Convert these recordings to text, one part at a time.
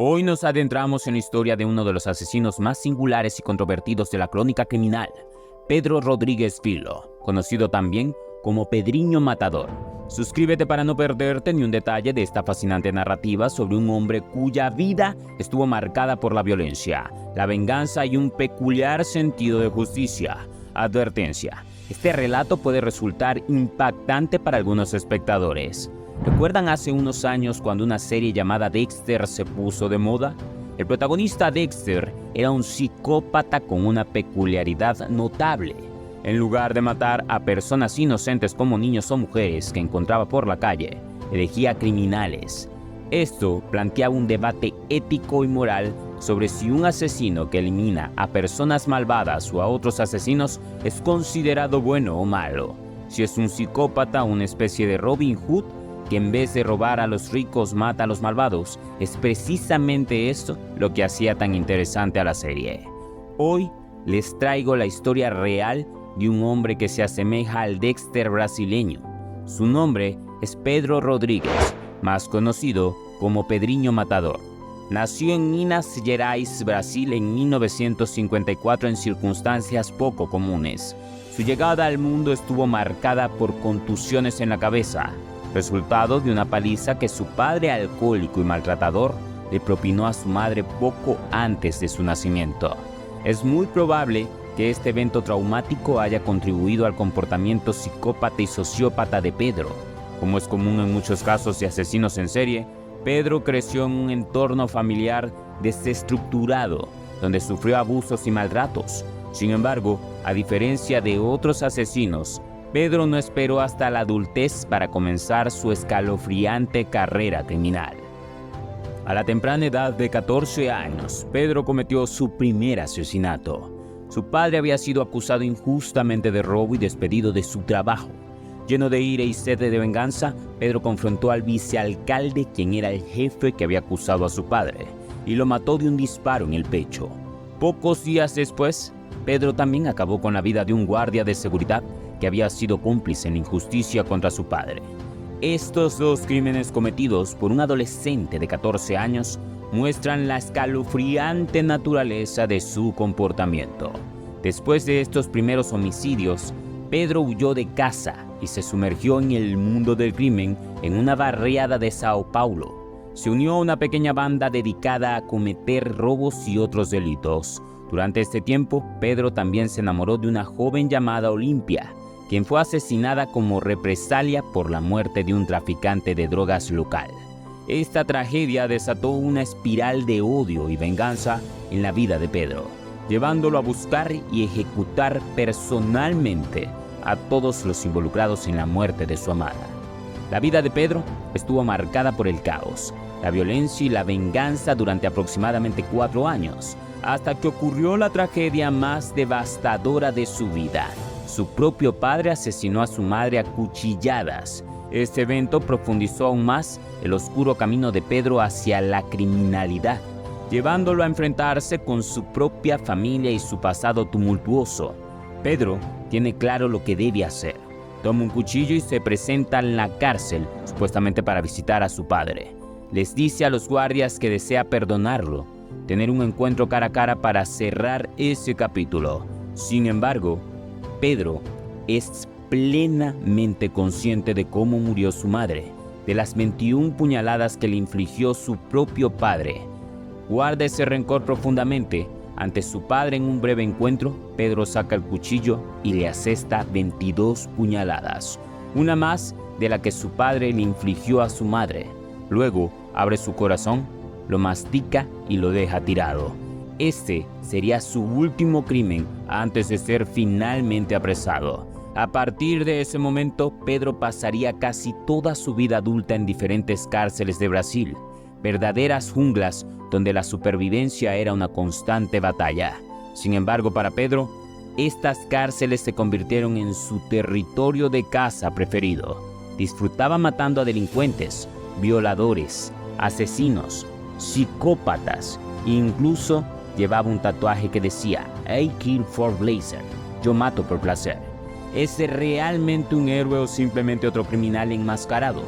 Hoy nos adentramos en la historia de uno de los asesinos más singulares y controvertidos de la crónica criminal, Pedro Rodríguez Filho, conocido también como Pedriño Matador. Suscríbete para no perderte ni un detalle de esta fascinante narrativa sobre un hombre cuya vida estuvo marcada por la violencia, la venganza y un peculiar sentido de justicia. Advertencia: este relato puede resultar impactante para algunos espectadores. ¿Recuerdan hace unos años cuando una serie llamada Dexter se puso de moda? El protagonista Dexter era un psicópata con una peculiaridad notable. En lugar de matar a personas inocentes como niños o mujeres que encontraba por la calle, elegía criminales. Esto planteaba un debate ético y moral sobre si un asesino que elimina a personas malvadas o a otros asesinos es considerado bueno o malo. Si es un psicópata, una especie de Robin Hood, que en vez de robar a los ricos mata a los malvados. Es precisamente esto lo que hacía tan interesante a la serie. Hoy les traigo la historia real de un hombre que se asemeja al Dexter brasileño. Su nombre es Pedro Rodríguez, más conocido como Pedriño Matador. Nació en Minas Gerais, Brasil, en 1954 en circunstancias poco comunes. Su llegada al mundo estuvo marcada por contusiones en la cabeza, resultado de una paliza que su padre alcohólico y maltratador le propinó a su madre poco antes de su nacimiento. Es muy probable que este evento traumático haya contribuido al comportamiento psicópata y sociópata de Pedro. Como es común en muchos casos de asesinos en serie, Pedro creció en un entorno familiar desestructurado, donde sufrió abusos y maltratos. Sin embargo, a diferencia de otros asesinos, Pedro no esperó hasta la adultez para comenzar su escalofriante carrera criminal. A la temprana edad de 14 años, Pedro cometió su primer asesinato. Su padre había sido acusado injustamente de robo y despedido de su trabajo. Lleno de ira y sed de venganza, Pedro confrontó al vicealcalde, quien era el jefe que había acusado a su padre, y lo mató de un disparo en el pecho. Pocos días después, Pedro también acabó con la vida de un guardia de seguridad que había sido cómplice en la injusticia contra su padre. Estos dos crímenes cometidos por un adolescente de 14 años muestran la escalofriante naturaleza de su comportamiento. Después de estos primeros homicidios, Pedro huyó de casa y se sumergió en el mundo del crimen en una barriada de Sao Paulo. Se unió a una pequeña banda dedicada a cometer robos y otros delitos. Durante este tiempo, Pedro también se enamoró de una joven llamada Olimpia, quien fue asesinada como represalia por la muerte de un traficante de drogas local. Esta tragedia desató una espiral de odio y venganza en la vida de Pedro, llevándolo a buscar y ejecutar personalmente a todos los involucrados en la muerte de su amada. La vida de Pedro estuvo marcada por el caos, la violencia y la venganza durante aproximadamente 4 años, hasta que ocurrió la tragedia más devastadora de su vida. Su propio padre asesinó a su madre a cuchilladas. Este evento profundizó aún más el oscuro camino de Pedro hacia la criminalidad, llevándolo a enfrentarse con su propia familia y su pasado tumultuoso. Pedro tiene claro lo que debe hacer. Toma un cuchillo y se presenta en la cárcel, supuestamente para visitar a su padre. Les dice a los guardias que desea perdonarlo, tener un encuentro cara a cara para cerrar ese capítulo. Sin embargo, Pedro es plenamente consciente de cómo murió su madre, de las 21 puñaladas que le infligió su propio padre. Guarda ese rencor profundamente. Ante su padre en un breve encuentro, Pedro saca el cuchillo y le asesta 22 puñaladas, una más de la que su padre le infligió a su madre. Luego abre su corazón, lo mastica y lo deja tirado. Este sería su último crimen antes de ser finalmente apresado. A partir de ese momento, Pedro pasaría casi toda su vida adulta en diferentes cárceles de Brasil, verdaderas junglas donde la supervivencia era una constante batalla. Sin embargo, para Pedro, estas cárceles se convirtieron en su territorio de caza preferido. Disfrutaba matando a delincuentes, violadores, asesinos, psicópatas, e incluso llevaba un tatuaje que decía "I kill for pleasure", yo mato por placer. ¿Es realmente un héroe o simplemente otro criminal enmascarado?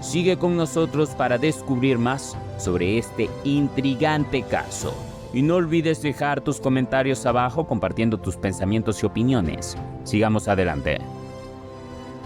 Sigue con nosotros para descubrir más sobre este intrigante caso. Y no olvides dejar tus comentarios abajo compartiendo tus pensamientos y opiniones. Sigamos adelante.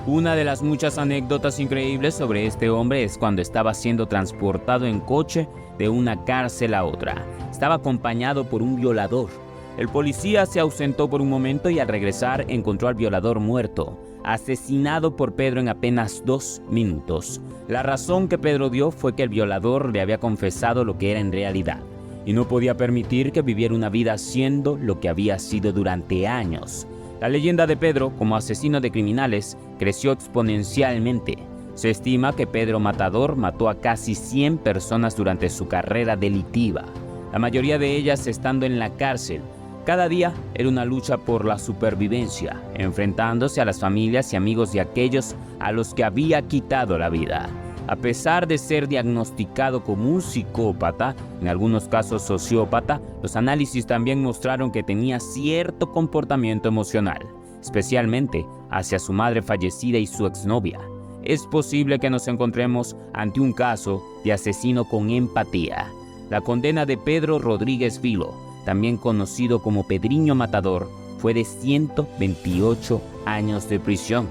Una de las muchas anécdotas increíbles sobre este hombre es cuando estaba siendo transportado en coche de una cárcel a otra. Estaba acompañado por un violador. El policía se ausentó por un momento y al regresar encontró al violador muerto, asesinado por Pedro en apenas 2 minutos. La razón que Pedro dio fue que el violador le había confesado lo que era en realidad y no podía permitir que viviera una vida siendo lo que había sido durante años. La leyenda de Pedro como asesino de criminales creció exponencialmente. Se estima que Pedro Matador mató a casi 100 personas durante su carrera delictiva, la mayoría de ellas estando en la cárcel. Cada día era una lucha por la supervivencia, enfrentándose a las familias y amigos de aquellos a los que había quitado la vida. A pesar de ser diagnosticado como un psicópata, en algunos casos sociópata, los análisis también mostraron que tenía cierto comportamiento emocional, especialmente hacia su madre fallecida y su exnovia. Es posible que nos encontremos ante un caso de asesino con empatía. La condena de Pedro Rodríguez Filo, también conocido como Pedriño Matador, fue de 128 años de prisión.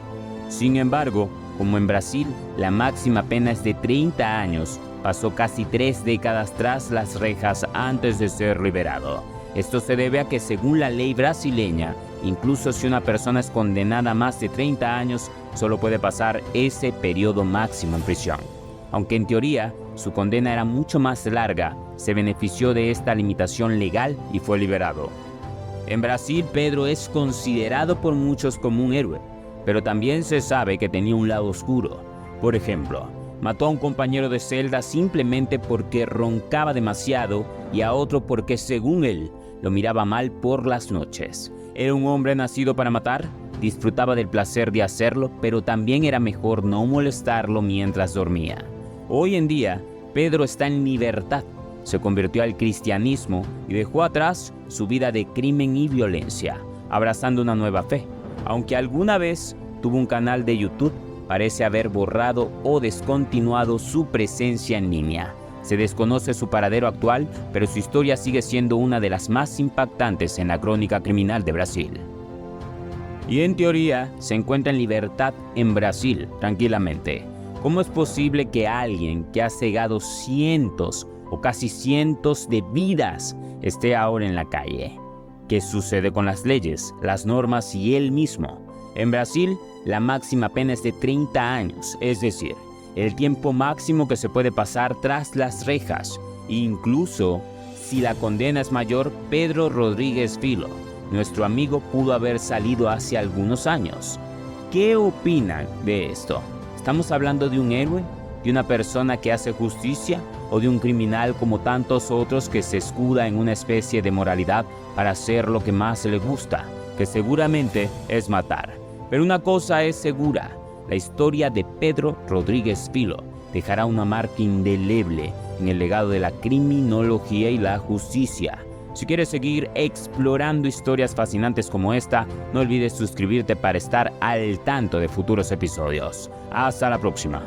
Sin embargo, como en Brasil, la máxima pena es de 30 años. Pasó casi 3 décadas tras las rejas antes de ser liberado. Esto se debe a que según la ley brasileña, incluso si una persona es condenada a más de 30 años, solo puede pasar ese periodo máximo en prisión. Aunque en teoría su condena era mucho más larga, se benefició de esta limitación legal y fue liberado. En Brasil, Pedro es considerado por muchos como un héroe, pero también se sabe que tenía un lado oscuro. Por ejemplo, mató a un compañero de celda simplemente porque roncaba demasiado y a otro porque, según él, lo miraba mal por las noches. Era un hombre nacido para matar, disfrutaba del placer de hacerlo, pero también era mejor no molestarlo mientras dormía. Hoy en día, Pedro está en libertad. Se convirtió al cristianismo y dejó atrás su vida de crimen y violencia, abrazando una nueva fe. Aunque alguna vez tuvo un canal de YouTube, parece haber borrado o descontinuado su presencia en línea. Se desconoce su paradero actual, pero su historia sigue siendo una de las más impactantes en la crónica criminal de Brasil. Y en teoría, se encuentra en libertad en Brasil, tranquilamente. ¿Cómo es posible que alguien que ha cegado cientos o casi cientos de vidas esté ahora en la calle? ¿Qué sucede con las leyes, las normas y él mismo? En Brasil, la máxima pena es de 30 años, es decir, el tiempo máximo que se puede pasar tras las rejas. Incluso si la condena es mayor, Pedro Rodríguez Filo, nuestro amigo, pudo haber salido hace algunos años. ¿Qué opinan de esto? ¿Estamos hablando de un héroe? ¿De una persona que hace justicia? ¿O de un criminal como tantos otros que se escuda en una especie de moralidad para hacer lo que más le gusta, que seguramente es matar? Pero una cosa es segura, la historia de Pedro Rodríguez Filo dejará una marca indeleble en el legado de la criminología y la justicia. Si quieres seguir explorando historias fascinantes como esta, no olvides suscribirte para estar al tanto de futuros episodios. Hasta la próxima.